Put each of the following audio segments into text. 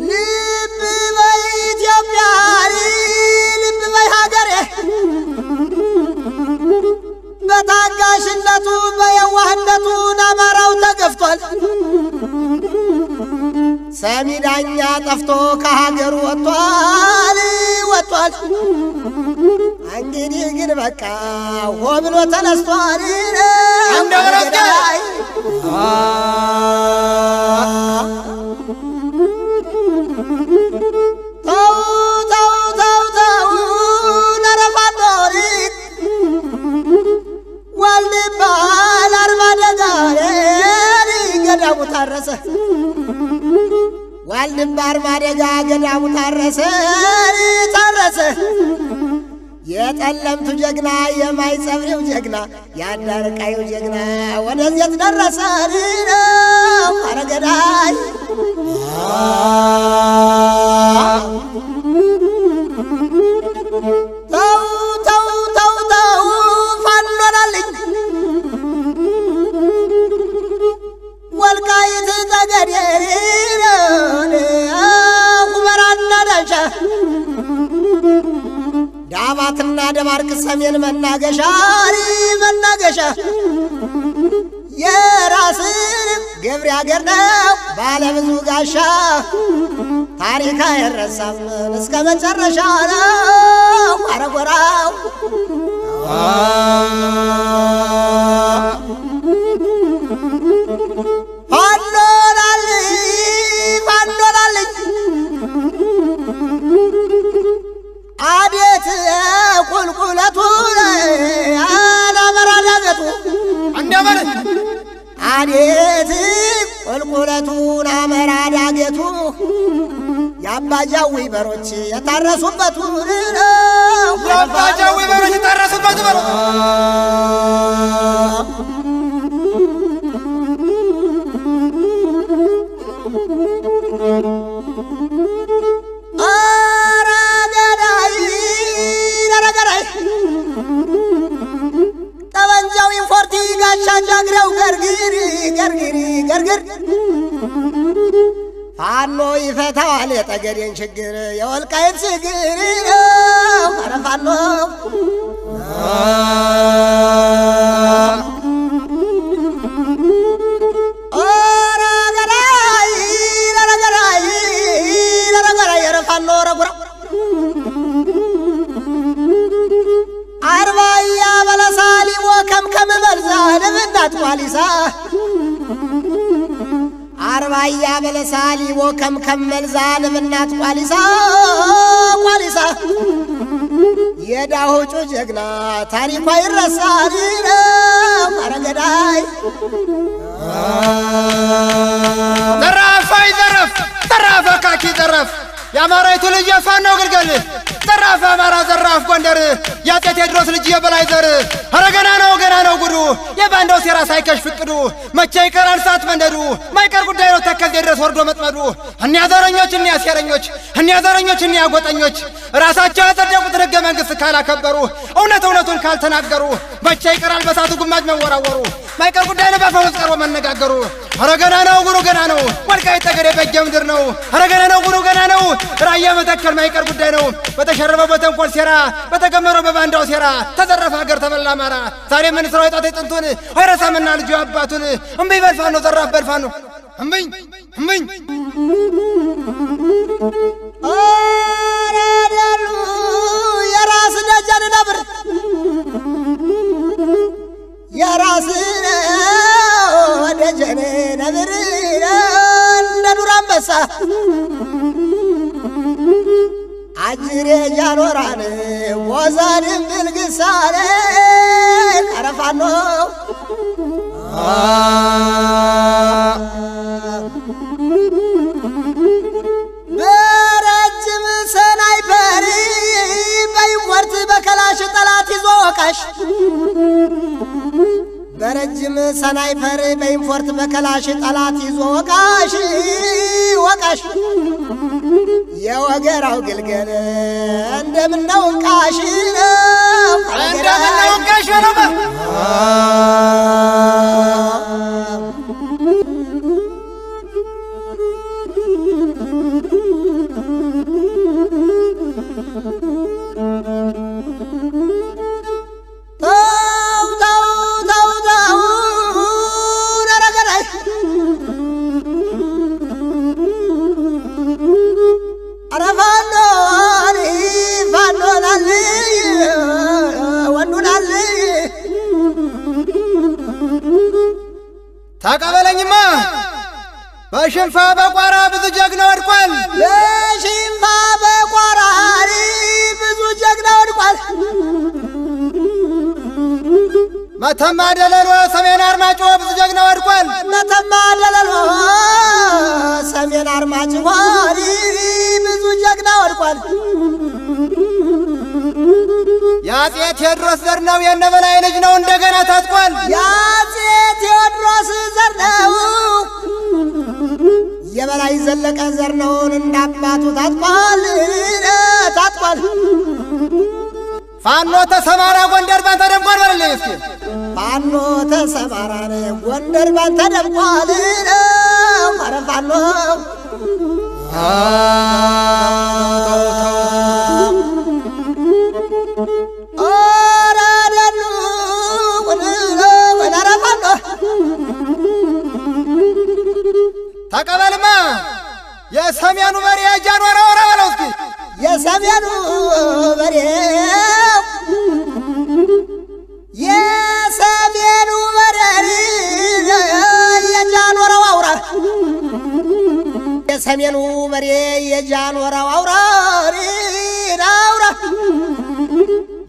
ልብ በኢትዮጵያ ልብ በሀገሬ በታጋሽነቱ በየዋህነቱ አማራው ተገፍቷል። ሰሚ ዳኛ ጠፍቶ ከሀገሩ ወጥቷል። እንግዲህ ግን በቃ ሆ ብሎ ተነስቷል። ተው ነረፋኖ ዋልባ ለአርባ ደጋሪ ገዳሙ ታረሰ ዋልባ አርባ ደጋ ገዳሙ ታረሰ የጠለምቱ ጀግና የማይጸብሪው ጀግና ያዳርቃዩ ጀግና ወደዚህ ደረሰ ነው አረገዳይ ተው ፋኖናልኝ ወልቃይት ጠገዴ ሁመራና ዳንሻ ዳባትና ደባርቅ ሰሜን መናገሻ የራስን ገብሬ አገር ነው ባለብዙ ጋሻ ታሪክ አይረሳም እስከ መጨረሻ ነው አረጎራው ፋኖናልኝ አቤት ቁልቁለቱ አላመራ ዳገቱ አንደበር አቤት ቁልቁለቱን አመራ ዳገቱ የአባጃዊ በሮች የታረሱበት ነው የአባጃዊ በሮች የታረሱበት ነው ጠበንጃው ኢንፎርቲ ጋሻ ጃግሬው ገርግር ፋኖ ይፈታዋል የጠገዴን ችግር የወልቃይት ችግር ኧረ ፋኖ ኧረ ፋኖ ረጉራ አርባያ በለሳሊሞ ከምከም መልዛ ለምናት ቋሊሳ አርባያ በለሳሊሞ ከምከም መልዛ ለምናት ቋሊሳ የዳሆጮ ጀግና ታሪኳ ይረሳል አረገዳይ ዘራፍ ካኪ ዘራፍ የአማራይቱ ልጅ የፋኖ ግልገል ዘራፍ አማራ ዘራፍ ጎንደር የአፄ ቴዎድሮስ ልጅ የበላይ ዘር ኧረ ገና ነው ጉዱ የባንዳው ሴራ ሳይከሽፍ እቅዱ መቼ ይቀራል ሰዓት መንደዱ ማይቀር ጉዳይ ነው ተከዜ ድረስ ወርዶ መጥመዱ እኒያ ዘረኞች እኒያ ሴረኞች እኒያ ዘረኞች እኒያ ጎጠኞች ራሳቸው ያጸደቁት ሕገ መንግሥት ካላከበሩ እውነቱን ካልተናገሩ መቼ ይቀራል በሳቱ ጉማጅ መወራወሩ ማይቀር ጉዳይ ነው በፈውስ ቀርቦ መነጋገሩ ኧረ ገና ነው ጉዱ ገና ነው ወልቃይት ጠገዴ በጌ ምድር ነው ኧረ ገና ነው ጉዱ ገና ነው ራያ መተከል ማይቀር ጉዳይ ነው በተሸረበው በተንኮል ሴራ በተገመረው በባንዳው ሴራ ተዘረፈ ሀገር ተበላ አማራ ዛሬ ምን ስራው የጣት ጥንቱን አይረሳምና ልጁ አባቱን እምቢ በልፋኖ ዘራፍ በልፋኖ እምቢኝ አራዳሉ የራስ ደጀን ነብር የራስ ደጀን ነብር እንደ ዱር አንበሳ አጅሬ ያኖራን ወዛ ድንብል ግሳሌ ቀረፋኖ በረጅም ሰናይፐር በይወርት በከላሽ ጠላት ይዞ ወቃሽ በረጅም ሰናይፐር በኢንፎርት በከላሽ ጠላት ይዞ ወቃሽ የወገራው ግልገል እንደምነው ቃሽ ነው እንደምነው ቃሽ ነው በሽንፋ በቋራ ብዙ ጀግና ወድቋል። በሽንፋ በቋራ ብዙ ጀግና ወድቋል። መተማ ደለሎ ሰሜን አርማጭሆ ብዙ ጀግና ወድቋል። መተማ ደለሎ ሰሜን አርማጭሆ ብዙ ጀግና ወድቋል። የአፄ ቴዎድሮስ ዘር ነው የነበላይ ልጅ ነው እንደገና ታጥቋል። የአፄ ቴዎድሮስ ዘር ነው የበላይ ዘለቀ ዘር ነው እንዳባቱ ታጥቋል ታጥቋል። ፋኖ ተሰማራ ጎንደር ባንተ ደምቋል በለልኝ እስኪ ፋኖ ተሰማራ ጎንደር ባንተ ደምቋል። ኧረ ፋኖ ኧረ ደኑ ኧረ ፋኖ ተቀበልማ የሰሜኑ በሬ ጃንዋራ ወራ በለው እስኪ የሰሜኑ በሬ የሰሜኑ በሬ የጃንዋራው አውራ የሰሜኑ በሬ የጃንዋራው አውራ አውራ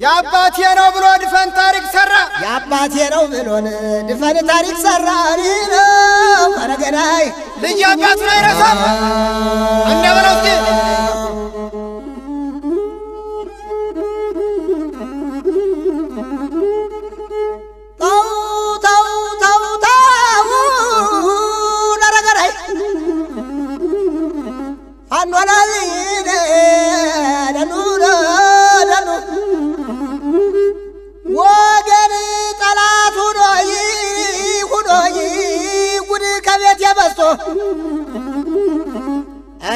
የአባቴ ነው ብሎ ድፈን ታሪክ ሰራ። የአባቴ ነው ብሎን ድፈን ታሪክ ሰራ። ኧረ ገዳይ ልጅ አባቱን አይረሳም እንደ በለው እስኪ ወገን ጠላት ሁኖይ ጉድ ከቤት የበዝቶ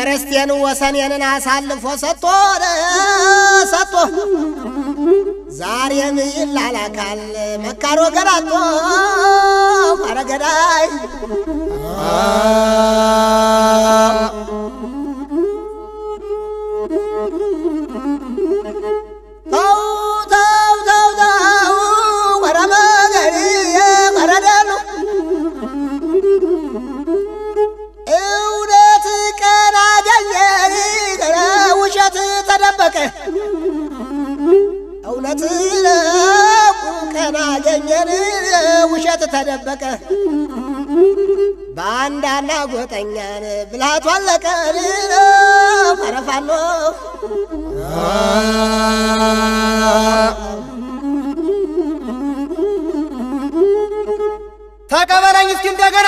ርስቴን ወሰኔንን አሳልፎ ሰጥቶ ዛሬም ይላላካል መካሮ ገራቶ ኧረ ገዳይ እውነት ቀን አገኘ ውሸት ተደበቀ። እውነት ቀን አገኘን ውሸት ተደበቀ። ባንዳና ጎጠኛን ብልሃቱ አለቀ። ኧረ ፋኖ ተቀበለኝ እስኪ እንደገና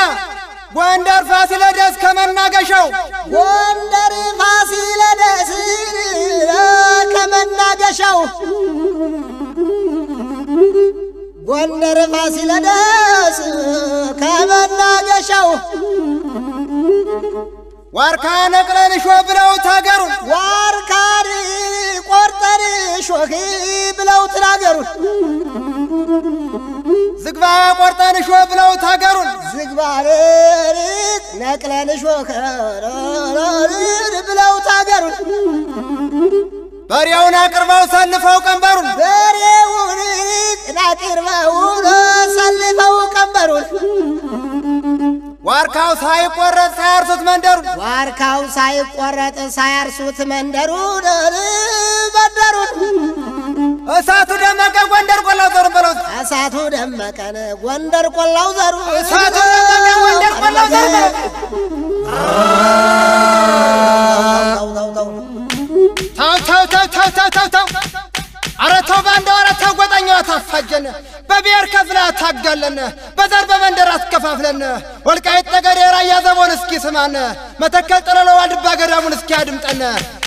ጎንደር ፋሲለደስ ከመናገሻው ጎንደር ፋሲለደስ ከመናገሻው ጎንደር ፋሲለደስ ከመናገሻው ዋርካ ነቅለን ሾህ ብለውት ሀገሩን ዋርካን ቆርጠን ሾህ ብለውት ሀገሩን ዝግባ ቆርጠን ሾህ ብለውት ሀገሩን ዝግባን ነቅለን ሾህ ብለውት ሀገሩን በሬውን አቅርበው ሰልፈው ቀንበሩን በሬውን አቅርበው ሰልፈው ቀንበሩን ዋርካው ሳይቆረጥ ሳያርሱት መንደሩን ዋርካው ሳይቆረጥ ሳያርሱት መንደሩን እሳቱ ደመቀ ጎንደር ቆላው ዘሩ በለው እሳቱ ደመቀን ጎንደር ቆላው ዘሩ እሳቱ ደመቀ ጎንደር ቆላው ዘሩ ተው ኧረ ተው ባንዳው ኧረ ተው ጎጠኛው አታፋጀን በብሔር ከፍላ አታጋለን በዘር በመንደር አትከፋፍለን ወልቃይት ጠገዴ ራያ ዘቦን እስኪ ስማን መተከል ጥለሎ ዋልድባ ገዳሙን እስኪ አድምጠን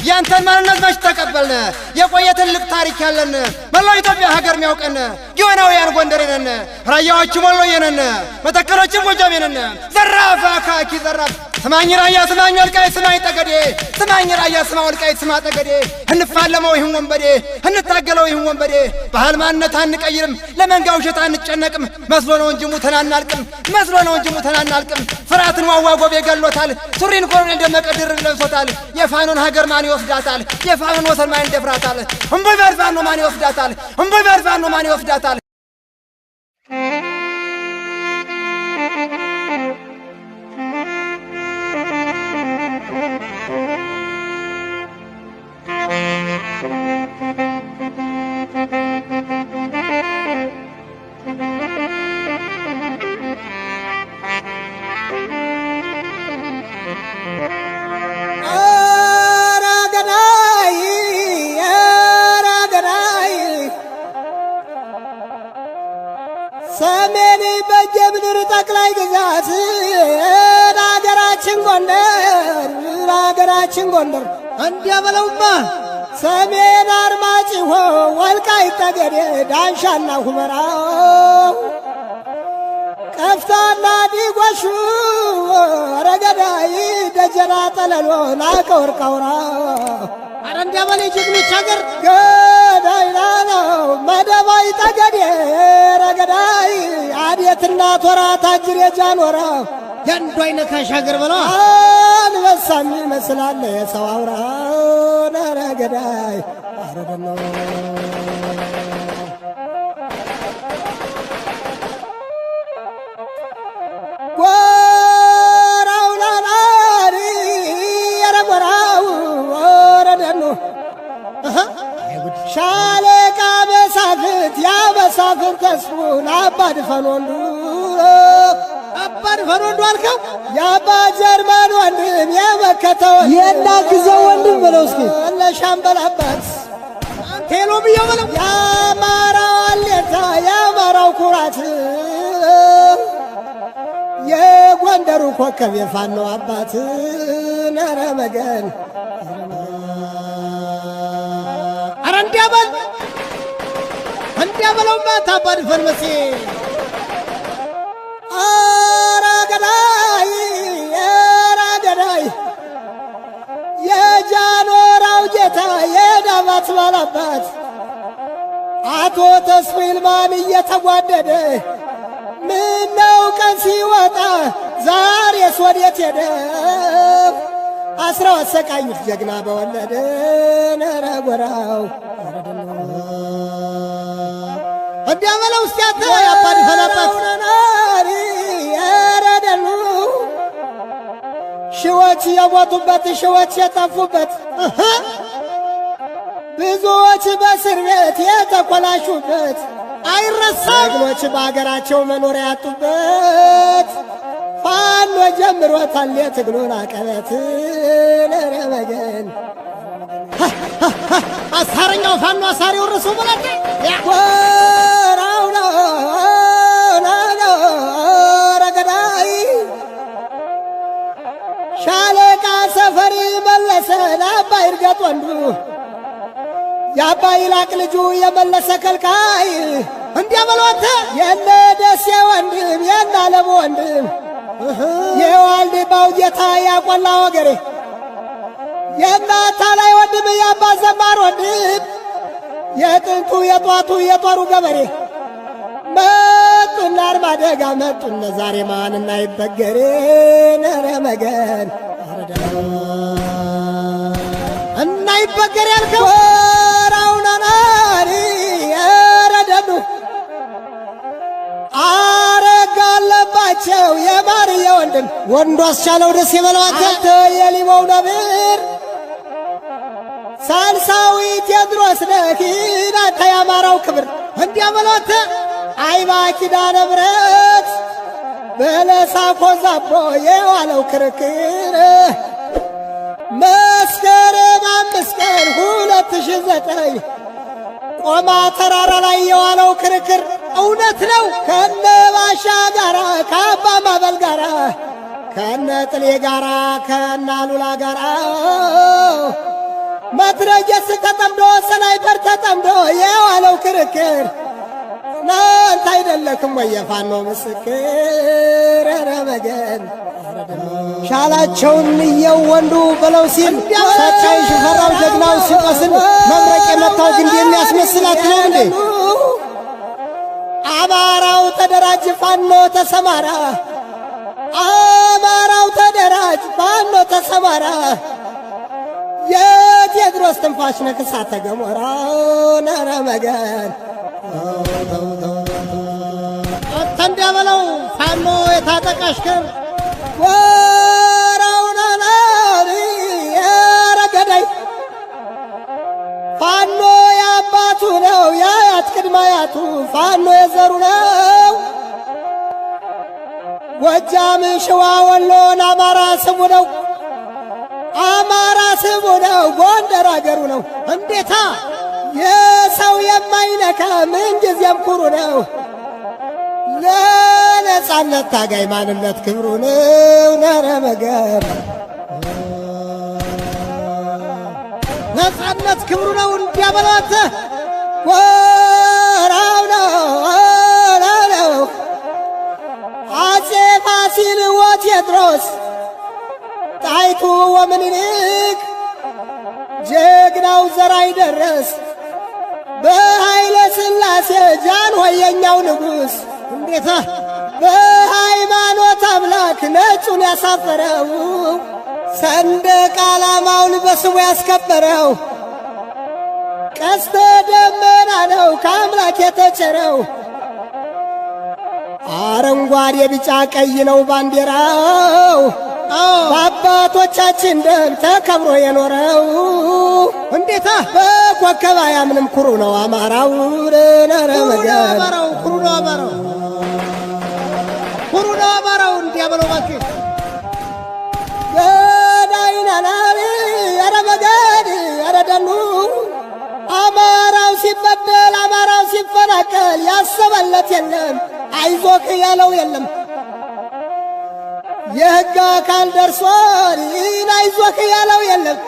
ያንተን ማንነት መች ተቀበልን የቆየ ትልቅ ታሪክ ያለን መላው ኢትዮጵያ ሀገር ሚያውቀን ጊዮናውያን ጎንደሬ ነን ራያዎች ሞሎዬ ነን መተከሎች ጎጃሜ ነን ዘራፍ አካኪ ዘራፍ ስማኝ ራያ ስማኝ ወልቃይት ስማኝ ጠገዴ ስማኝ ራያ ስማ ወልቃይት ስማ ጠገዴ እንፋለመው ይህን ወንበዴ እንታገለው ይህን ወንበዴ ባህል ማንነት አንቀይርም ለመንጋው ውሸት አንጨነቅም መስሎ ነው እንጂ ሙተን አናልቅም መስሎ ነው እንጂ ሙተን አናልቅም ፍርሃትን ዋዋጎቤ ገሎታል ሱሪን ኮሎኔል ደመቀ ድርብ ለብሶታል የፋኖን ሀገር ማን ይወስዳታል የፋኖን ወሰን ማን ይደፍራታል እምቦይ በርፋኖ ማን ይወስዳታል እምቦይ በርፋኖ ማን ይወስዳታል ሀገራችን ጎንደር እንዲያ በለውማ ሰሜን አርማጭሆ ወልቃይት ጠገዴ ዳንሻና ሁመራ ቀፍታና ዲጎሹ ረገዳይ ደጀና ጠለሎ ናቀ ወርቃውራ አረ እንዲያ በለ ጀግኖች ሀገር ገዳይና ነው መደባይ ጠገዴ ረገዳይ አዴትና ቶራ ታጅር የጃኖራ ያንዱ አይነት ሀገር በለው አንበሳም ይመስላል የሰው አውራ ረገዳይ አረደኖ ጎራው ላላሪ የረጎራው ወረደኑ ሻለቃ መሳፍንት ያመሳፍንት ተስፉን አባድፈን ወንዱ አባድፈን ወንዱ አልከው የአባ ጀርመን ወንድም የመከተው የናግዘው ወንድም በለው እስኪ ለሻምበል አባት ቴሎ ብዬው በለው የአማራው አለታ የአማራው ኩራት የጎንደሩ ኮከብ የፋኖ አባት ነረ መገን አረ እንዲያ በለውማ ታባድፈን መሴ አረ ገዳይ የጃኖራው ጌታ የዳባት ባላባት አቶ ተስፋ ይልማን እየተጓደደ ምነው ቀን ሲወጣ ዛሬስ ወዴት ሄደ? አስራው አሰቃዩት ጀግና በወለደ ነረ ጎራው እንዲያ በለው እስኪ አንተ አባድፈን አባት ያረደሉ ሺዎች የሞቱበት ሺዎች የጠፉበት ብዙዎች በእስር ቤት የተኮላሹበት አይረሳም ጀግኖች በአገራቸው መኖር ያጡበት ፋኖ ጀምሮታል የትግሉን አቀበት ነረ መገን አሳረኛው ፋኖ አሳሪ ወርሶ ማለት ወራው ነው ረገዳይ ሻለቃ ሰፈሪ መለሰ ለአባይ እርገጥ ወንዱ የአባይ ላቅ ልጁ የመለሰ ከልካይ እንዲያ በለው አንተ የነ ደሴ ወንድም የነ አለሙ ወንድም የዋልድባው ጌታ ያቆላ ወገሬ የእናታ ላይ ወንድም የአባ ዘማር ወንድም የጥንቱ የጧቱ የጦሩ ገበሬ መጡና አርማደጋ መጡነ ዛሬ ማንና ይበገሬ ነረ መገን እና ይበገር ያልከው ወራውናናሪ ረደኑ አረጋለባቸው የማርየ ወንድም ወንዱ አስቻለው ደስ የበለው አንተ የሊባው ነብር ሳልሳዊ ቴዎድሮስ ነህ አንተ የአማራው ክብር እንዲያ በለው አንተ አይባ ኪዳነ ምሕረት በለሳ ኮዛቦ የዋለው ክርክር መስከረም 5 ቀን 2009 ቆማ ተራራ ላይ የዋለው ክርክር እውነት ነው። ከነ ባሻ ጋራ ከአባ ማበል ጋራ ከነ ጥሌ ጋራ ከነ አሉላ ጋራ መትረየስ ተጠምዶ ስናይፐር ተጠምዶ የዋለው ክርክር እናንተ አይደለክም ወይ የፋኖ ምስክር? ኧረ መገን ሻላቸውን እየው ወንዱ ብለው ሲል ሳቻይ ሽፈራው ጀግናው ሲቆስል መብረቅ የመታው ግንድ የሚያስመስላት ነው እንዴ? አማራው ተደራጅ ፋኖ ተሰማራ፣ አማራው ተደራጅ ፋኖ ተሰማራ። የቴዎድሮስ ትንፋሽ ነክሳተ ገሞራ ኧረ መገን ተንዳበለው ፋኖ የታጠቀ አሽከር ወራውናናሪ የረገዳይ ፋኖ የአባቱ ነው የአያት ቅድመ አያቱ ፋኖ የዘሩ ነው። ጎጃም ሸዋ ወሎን አማራ ስሙ ነው፣ አማራ ስሙ ነው። ጎንደር አገሩ ነው። እንዴታ የሰው የማይነካ ምንጊዜም ኩሩ ነው። ለነጻነት ታጋይ ማንነት ክብሩ ነው። ኧረ መገን ነፃነት ክብሩ ነው እንዲያበሏት ወራው ነው አፄ ፋሲል ወቴዎድሮስ ጣይቱ ወምኒልክ ጀግናው ዘራይ ደረስ በኃይለ ሥላሴ ጃንሆይ የኛው ንጉሥ እንዴታ በሃይማኖት አምላክ ነጩን ያሳፈረው ሰንደቅ ዓላማውን በስሙ ያስከበረው ቀስተ ደመና ነው ከአምላክ የተቸረው አረንጓዴ ቢጫ ቀይ ነው ባንዲራው በአባቶቻችን ደም ተከብሮ የኖረው እንዴታ በኮከብ አያምንም ኩሩ ነው አማራው ነረመገን ኩሩ ነው አማራው ኩሩ ነው አማራው እንዲያበለው ባክህ ገዳይናናሪ አረመገን አረደኑ አማራው ሲበደል አማራው ሲፈናቀል ያሰበለት የለም አይዞክ ያለው የለም የሕግ አካል ደርሷል አይዞክ ያለው የለም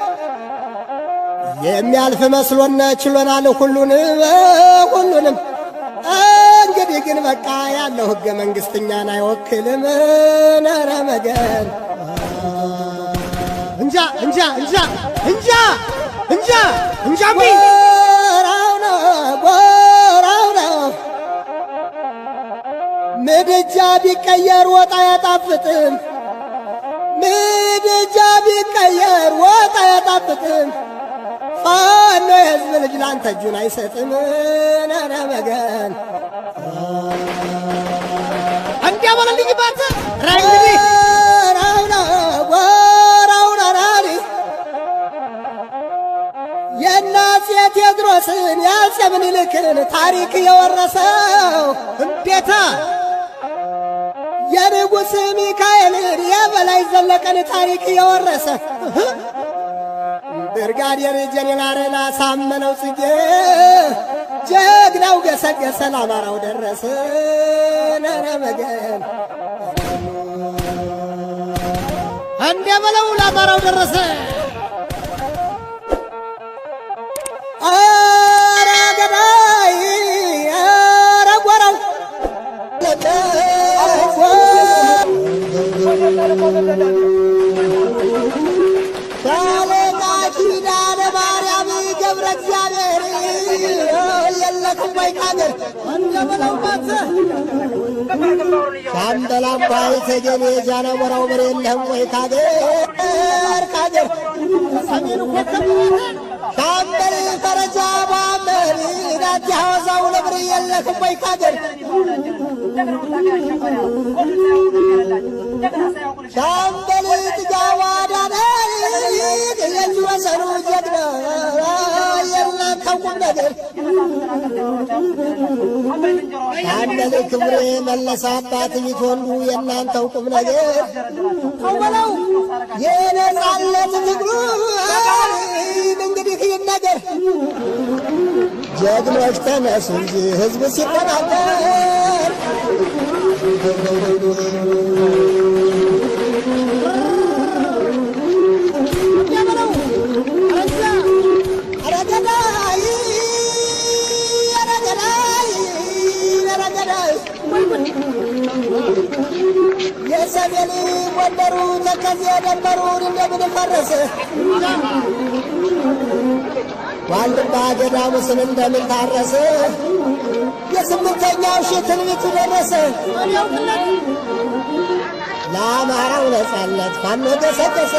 የሚያልፍ መስሎነ ችሎናል ሁሉንም እንግዲህ ግን በቃ ያለው ሕገ መንግሥትኛን አይወክልም ነረመገን እንጃ ጎራው ነው ምድጃ ቢቀየር ወጥ አያጣፍጥም ምድጃ ቢቀየር ወጥ አያጣፍጥም ፋኖ የሕዝብ ልጅ ላንተ እጁን አይሰጥም ነረመገን እንዲያበለልኝ ባተ ረግዲ የአፄ ቴዎድሮስን የአፄ ምኒልክን ታሪክ የወረሰው እንዴታ የንጉሥ ሚካኤልን የበላይ ዘለቀን ታሪክ የወረሰ ብርጋዴር ጀኔራል አሳምነው ጽጌ ጀግናው ገሰገሰ ለአማራው ደረሰ ነረመገን እንዲያበለው ለአማራው ደረሰ አረ ገዳይ አረ ጎራው ባለቃ ኪዳነ ማርያም ገብረ እግዚአብሔር የለኩም ወይ ካገር እንደበላውባት ሻምበል አባይ ተገኔ ጃና ሞራው በሬ የለህም ወይ ካገር ሰሜኑ ኮከብ ሻምበል ፈረጃ ባመሪ ናቲ ሐዋዛው ነብር የለህም ወይ ካገር ሻምበል ጥጃዋ ዳነሪ የእጅ ወሰኑ ጀግና የላንተው ቁም ነገር ሻምበል ክብሬ መለሰ አባት ቢትወልዱ የእናንተው ቁም ነገር ተውበለው የነጻነት ትግሉ እንግዲህ ይነገር ጀግኖች ተነሱ እንጂ ሕዝብ ሲተናገር የሰሜን ጎንደሩ ተከዜ ደንበሩን እንደምን ፈረሰ ዋልድባ ገዳሙስን እንደምን ታረሰ የስምንተኛው ሺህ ትንቢቱ ደረሰ ለአማራው ነጻነት ፋኖ ገሰገሰ